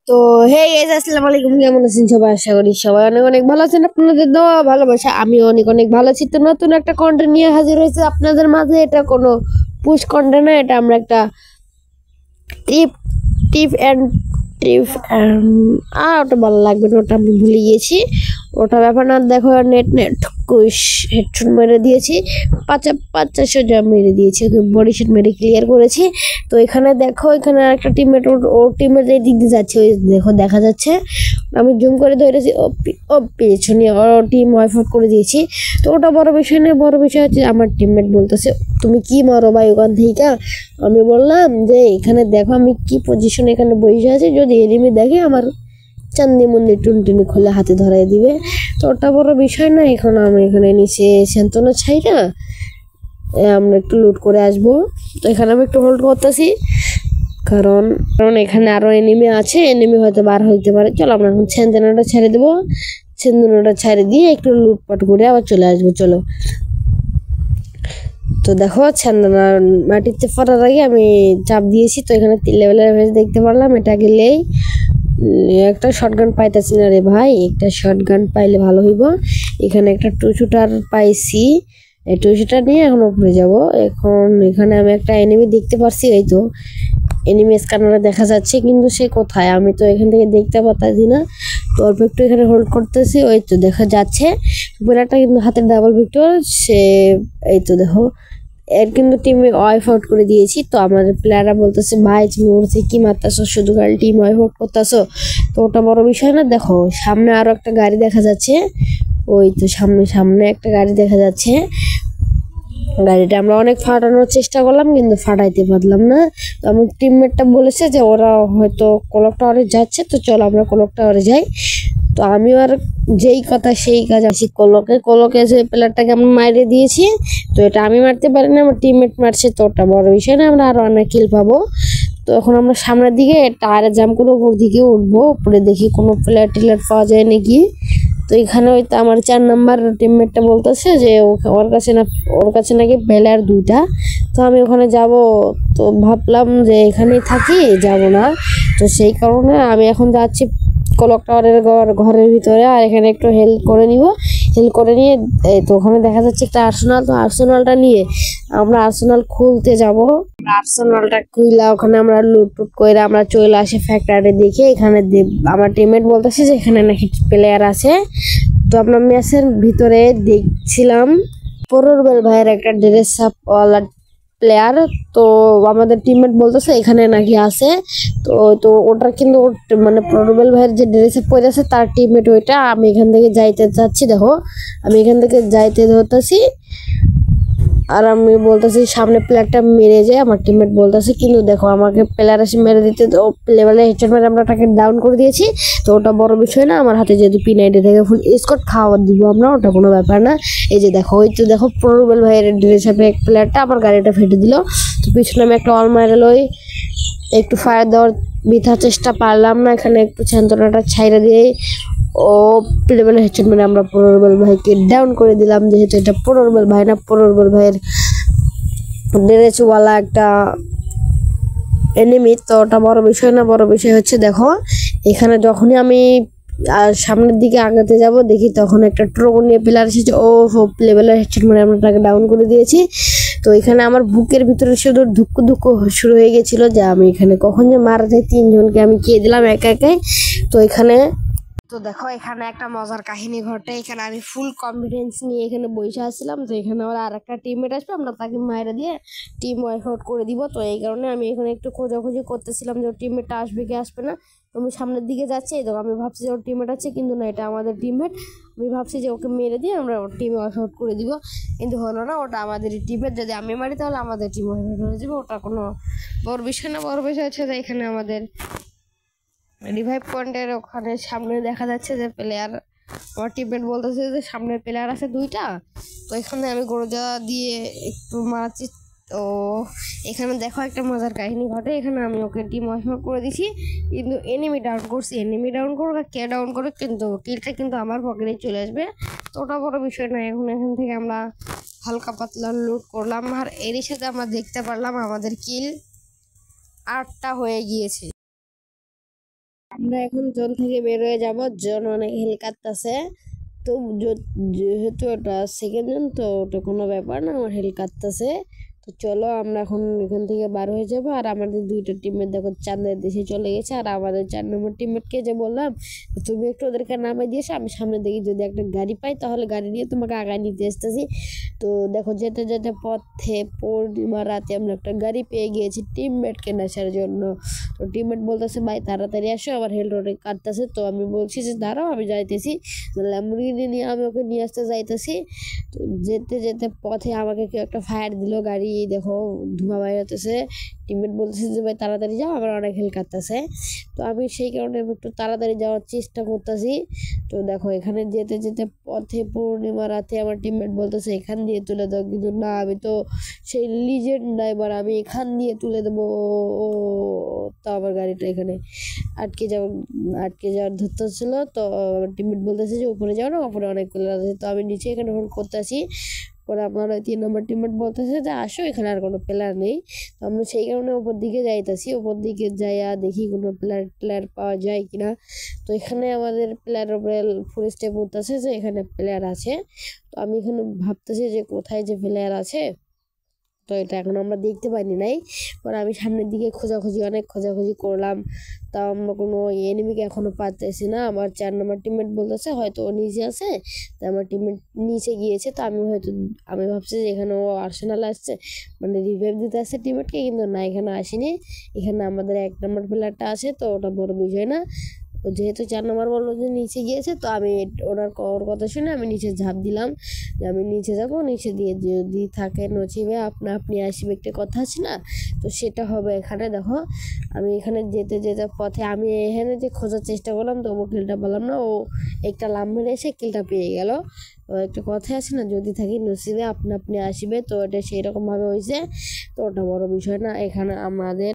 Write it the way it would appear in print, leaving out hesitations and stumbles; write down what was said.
তো hey guys, আসসালামু আলাইকুম। কেমন আছেন সবাই? আশা করি সবাই অনেক অনেক ভালো আছেন। আপনাদের দোয়া ভালোবাসা আমি অনেক অনেক ভালো আছি। তো নতুন একটা কন্টেন্ট নিয়ে হাজির হয়েছে আপনাদের মাঝে। এটা কোনো পুশ কন্টেন্ট না, এটা আমরা একটা টিপ টিপ অ্যান্ড টিপ ওটা ভালো লাগবে না, ওটা আমি ভুলে গিয়েছি। ওটা ব্যাপার না, দেখো নেট নেট কুশ হেডফোন মেরে দিয়েছি, পাঁচা সোজা মেরে দিয়েছি, ওকে বডি শট মেরে ক্লিয়ার করেছি। তো এখানে দেখো, এখানে একটা টিমমেট ওর টিমমেট এই দিক দিয়ে যাচ্ছে, ওই দেখো দেখা যাচ্ছে। আমি জুম করে ধরেছি, ও পেছনে ওর টিম ওয়াইফ আউট করে দিয়েছি। তো ওটা বড় বিষয় নয়, বড় বিষয় হচ্ছে আমার টিমমেট বলতেছে তুমি কি মারো ভাই ওখান থেকে। আমি বললাম যে এখানে দেখো আমি কি পজিশন এখানে বসে আছি, যদি এনিমি দেখে আমার চান্দি মন্দির টুনটুনি খুলে হাতে ধরাই দিবে। তো ওটা বড় বিষয় না। এখন আমি এখানে নিচে সেন্তনা ছাই না, আমরা একটু লুট করে আসবো। তো এখানে আমি একটু হোল্ড করতেছি, কারণ কারণ এখানে আরো এনিমি আছে, এনিমি হয়তো বার হইতে পারে। চলো আমরা এখন সেন্তনাটা ছেড়ে দেবো, সেন্তনাটা ছেড়ে দিয়ে একটু লুটপাট করে আবার চলে আসবো। চলো, তো দেখো ছান্দনা মাটিতে পড়ার আগে আমি চাপ দিয়েছি। তো এখানে 3 লেভেলের ভেজ দেখতে পারলাম। এটা গেলেই একটা শটগান পাইতেছি না রে ভাই, একটা শটগান পাইলে ভালো হইব। এখানে একটা টু শুটার পাইছি, এই টু শুটার নিয়ে এখন উপরে যাব। এখন এখানে আমি একটা এনিমি দেখতে পারছি, এই তো এনিমি স্ক্যানারে দেখা যাচ্ছে, কিন্তু সে কোথায় আমি তো এখান থেকে দেখতে পাচ্ছি না। তো অল্প একটু এখানে হোল্ড করতেছি, ওই তো দেখা যাচ্ছে প্লেয়ারটা কিন্তু হাতের ডাবল ভিক্টর সে। এই তো দেখো, এর কিন্তু টিমে ওয়াইফ আউট করে দিয়েছি। তো আমাদের প্লেয়াররা বলতেছে ভাই তুমি ওর থেকে কি মারতেছো, শুধু খালি টিম ওয়াইফ আউট করতেছো। তো ওটা বড় বিষয় না। দেখো সামনে আরো একটা গাড়ি দেখা যাচ্ছে, ওই তো সামনে সামনে একটা গাড়ি দেখা যাচ্ছে। গাড়িটা আমরা অনেক ফাটানোর চেষ্টা করলাম, কিন্তু ফাটাইতে পারলাম না। তো আমার টিমমেটটা বলেছে যে ওরা হয়তো ক্লক টাওয়ারে যাচ্ছে, তো চলো আমরা ক্লক টাওয়ারে যাই। তো আমি আর যেই কথা সেই কাজ, আছি কলকে যে প্লেয়ারটাকে আমি মাইরে দিয়েছি। তো এটা আমি মারতে পারি না, আমার টিমমেট মারছে। তো ওটা বড় বিষয় না, আমরা আরো অনেক কিল পাবো। তো এখন আমরা সামনের দিকে টায়ারে জাম করে উপর দিকে উঠবো, উপরে দেখি কোনো প্লেয়ার টিলার পাওয়া যায় নাকি। তো এখানে ওই তো আমার 4 নাম্বার টিমমেটটা বলতেছে যে ওর কাছে নাকি প্লেয়ার 2টা। তো আমি ওখানে যাব, তো ভাবলাম যে এখানেই থাকি, যাব না। তো সেই কারণে আমি এখন যাচ্ছি ক্লক টাওয়ারের ঘরের ভিতরে, আর এখানে একটু হেল্প করে নিব। হেল্প করে নিয়ে এই তো ওখানে দেখা যাচ্ছে একটা আর্সেনাল। তো আর্সেনালটা নিয়ে আমরা আর্সেনাল খুলতে যাব। আর্সেনালটা খুইলা ওখানে আমরা লুটটুট করে আমরা চলে আসি ফ্যাক্টরি দেখে। এখানে আমার টিমমেট বলতেছে যে এখানে নাকি প্লেয়ার আছে। তো আমরা ম্যাচের ভিতরে দেখছিলাম পররবেল ভাইয়ের একটা ড্রেস আপ ওয়ালা প্লেয়ার। তো আমাদের টিমমেট বলতেছে এখানে নাকি আছে। তো তো ওটা কিন্তু মানে প্ররবেল ভাইয়ের যে ড্রেসে পরে আছে তার টিমমেট ওইটা। আমি এখান থেকে যাইতে চাচ্ছি, দেখো আমি এখান থেকে যাইতে ধরতেছি, আর আমি বলতেছি সামনে প্লেয়ারটা মেরে যায়। আমার টিমমেট বলতেছে কিন্তু দেখো আমাকে প্লেয়ার এসে মেরে দিতে, তো লেভেলে হেডশট মেরে আমরা তাকে ডাউন করে দিয়েছি। তো ওটা বড় বিষয় না, আমার হাতে যেহেতু P90 থেকে ফুল স্কোর খাওয়ার দিব আমরা, ওটা কোনো ব্যাপার না। এই যে দেখো, ওই তো দেখো প্ররবেল ভাইয়ের ড্রেসে এক প্লেয়ারটা আমার গাড়িটা ফেটে দিল। তো পিছনে আমি একটা অল মাইরে লই, একটু ফায়ার দেওয়ার বৃথা চেষ্টা পারলাম না। এখানে একটু ছান্তনাটা ছাইরা দিয়ে ও লেভেলে হেডশট মেরে আমরা প্ররবেল ভাইকে ডাউন করে দিলাম। যেহেতু এটা প্ররবেল ভাই না, প্ররবেল ভাইয়ের ড্রেসওয়ালা একটা এনিমি। তো ওটা বড় বিষয় না, বড় বিষয় হচ্ছে দেখো এখানে যখনই আমি আর সামনের দিকে আগাতে যাব, দেখি তখন একটা ট্রোন নিয়ে প্লেয়ার এসেছে। ও লেভেলের হেডশট মেরে আমরা তাকে ডাউন করে দিয়েছি। তো এখানে আমার বুকের ভিতরে শুধু ধুক্কু ধুক্কু শুরু হয়ে গেছিল যে আমি এখানে কখন যে মারা যায়, 3 জনকে আমি কে দিলাম একা একাই। তো এখানে তো দেখো এখানে একটা মজার কাহিনী ঘটে। এখানে আমি ফুল কনফিডেন্স নিয়ে এখানে বসে আসছিলাম। তো এখানে আমার আর একটা টিমমেট আসবে, আমরা তাকে মাইরে দিয়ে টিম ওয়াইফ আউট করে দিব। তো এই কারণে আমি এখানে একটু খোঁজাখুঁজি করতেছিলাম যে ওর টিমমেটটা আসবে কি আসবে না। তো আমি সামনের দিকে যাচ্ছি, তো আমি ভাবছি যে ওর টিমমেট আছে, কিন্তু না, এটা আমাদের টিমমেট। আমি ভাবছি যে ওকে মেরে দিয়ে আমরা ওর টিম ওয়াইফ আউট করে দিব, কিন্তু হলো না। ওটা আমাদের টিমমেট, যদি আমি মারি তাহলে আমাদের টিম ওয়াইফ আউট হয়ে যাবে। ওটা কোনো বড় বিষয় না, বড় বিষয় হচ্ছে যে এখানে আমাদের রিভাইভ পয়েন্টের ওখানে সামনে দেখা যাচ্ছে যে প্লেয়ার, আমার টিমমেট বলতেছে যে সামনে প্লেয়ার আছে 2টা। তো এখানে আমি গরজা দিয়ে একটু মারাচ্ছি। তো এখানে দেখো একটা মজার কাহিনী ঘটে। এখানে আমি ওকে টিম ওয়াইফ করে দিছি, কিন্তু এনিমি ডাউন করছি। এনিমি ডাউন করুক আর কে ডাউন করুক, কিন্তু কিলটা কিন্তু আমার পকেটে চলে আসবে। তো ওটা বড় বিষয় নয়। এখন এখান থেকে আমরা হালকা পাতলা লুট করলাম, আর এরই সাথে আমরা দেখতে পারলাম আমাদের কিল 8টা হয়ে গিয়েছে। আমরা এখন জোন থেকে বের হয়ে যাব। জোন অনেক হেল কাটতেছে, তো যেহেতু ওটা সেকেন্ড জোন তো ওটা কোনো ব্যাপার না, আমার হেল কাটতেছে। তো চলো আমরা এখন এখান থেকে বার হয়ে যাবো। আর আমাদের দুইটা টিমমেট দেখো চাঁদের দেশে চলে গেছে। আর আমাদের 4 নম্বর টিমমেটকে যে বললাম তুমি একটু ওদেরকে নামাই দিয়েছো, আমি সামনে দেখি যদি একটা গাড়ি পাই তাহলে গাড়ি নিয়ে তোমাকে আগায় নিতে আসতেছি। তো দেখো যেতে যেতে পথে পূর্ণিমা রাতে আমরা একটা গাড়ি পেয়ে গিয়েছি টিমমেটকে নেশার জন্য। তো টিমমেট বলতেছে ভাই তাড়াতাড়ি আসো, আমার হেল রোডে কাটতেছে। তো আমি বলছি যে দাঁড়াও আমি যাইতেছি, ল্যাম্বরগিনি নিয়ে আমি ওকে নিয়ে আসতে যাইতেছি। তো যেতে যেতে পথে আমাকে কেউ একটা ফায়ার দিল, গাড়ি দেখো ধোঁয়া বাইর হতেছে। টিমমেট বলতেছে যে ভাই তাড়াতাড়ি যাও, আমার অনেক হেল কাটতেছে। তো আমি সেই কারণে আমি একটু তাড়াতাড়ি যাওয়ার চেষ্টা করতেছি। তো দেখো এখানে যেতে যেতে পথে পূর্ণিমা রাতে আমার টিমমেট বলতেছে এখান দিয়ে তুলে দাও, কিন্তু না আমি তো সেই লিজেন্ড ড্রাইভার, আমি এখান দিয়ে তুলে দেবো। তো আমার গাড়িটা এখানে আটকে যাওয়ার ধরতেছিল। তো আমার টিমমেট বলতেছে যে উপরে যাও না, উপরে অনেক প্লেয়ার আছে। তো আমি নিচে এখানে হোল্ড করতেছি। পরে আপনার ওই 3 নম্বর টিমমেট বলতেছে যে আসো, এখানে আর কোনো প্লেয়ার নেই। তো আমরা সেই কারণে উপর দিকে যাইতেছি, উপর দিকে যাইয়া দেখি কোনো প্লেয়ার পাওয়া যায় কিনা। তো এখানে আমাদের প্লেয়ার উপরে ফুল স্টেপ করতেছে যে এখানে প্লেয়ার আছে। তো আমি এখানে ভাবতেছি যে কোথায় যে প্লেয়ার আছে। তো এটা এখন আমরা দেখতে পাইনি নাই। পরে আমি সামনের দিকে অনেক খোঁজাখুঁজি করলাম, তাও আমরা কোনো এনিমিকে এখনো পাচ্ছি না। আমার 4 নম্বর টিমমেট বলতেছে হয়তো ও নিচে আছে, তো আমার টিমমেট নিচে গিয়েছে। তো আমি ভাবছি যে এখানে ও আর্সেনাল আসছে, মানে রিভাইভ দিতে আসছে টিমমেটকে, কিন্তু না এখানে আসেনি। এখানে আমাদের 1 নম্বর প্লেয়ারটা আছে, তো ওটা বড় বিষয় না। তো যেহেতু 4 নম্বর বললো যে নিচে গিয়েছে, তো আমি ওর কথা শুনে আমি নিচে ঝাঁপ দিলাম যে আমি নিচে যাব, নিচে দিয়ে যদি থাকে নচিবে আপনা আপনি আসবে, একটা কথা আছে না, তো সেটা হবে এখানে। দেখো আমি এখানে যেতে যেতে পথে আমি এখানে যে খোঁজার চেষ্টা করলাম, তো ও কিলটা পেলাম না। ও একটা লাম মেরে এসে কিলটা পেয়ে গেল। তো একটা কথা আছে না, যদি থাকি নসিবে আপনা আপনি আসবে, তো এটা সেই রকম ভাবে হয়েছে। তো ওটা বড় বিষয় না। এখানে আমাদের